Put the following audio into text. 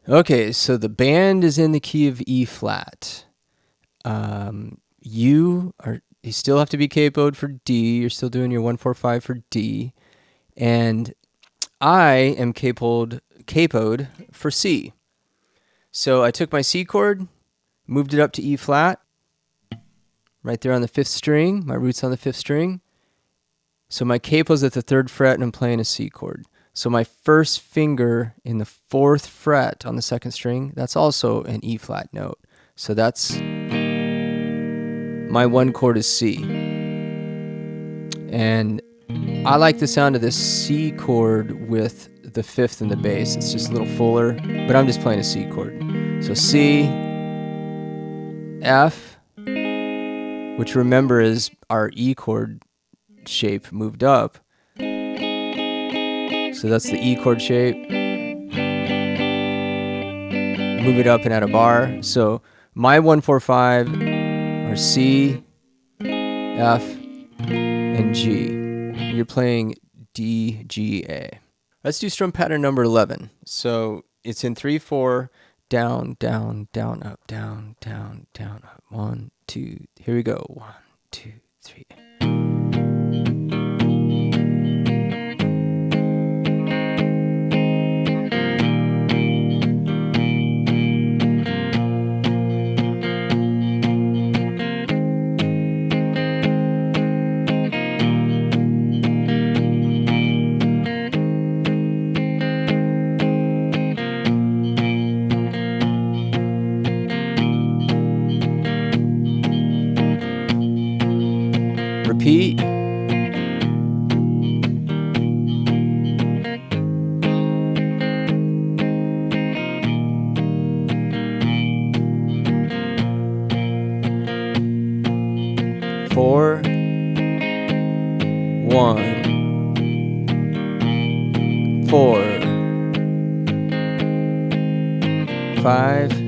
Okay, so the band is in the key of E flat. You still have to be capoed for D. You're still doing your 1-4-5 for D, and I am capoed for C. So I took my C chord, moved it up to E flat, right there on the 5th string. My root's on the 5th string. So my capo's at the 3rd fret, and I'm playing a C chord. So my first finger in the 4th fret on the 2nd string, that's also an E flat note. So that's my 1 chord is C. And I like the sound of this C chord with the 5th and the bass. It's just a little fuller, but I'm just playing a C chord. So C, F, which remember is our E chord shape moved up. So that's the E chord shape. Move it up and add a bar. So my 1-4-5 are C, F, and G. You're playing D, G, A. Let's do strum pattern number 11. So it's in 3-4, down, down, down, up, down, down, down, up. 1, 2. Here we go. 1, 2, 3. Repeat. Four, 1, 4, 5,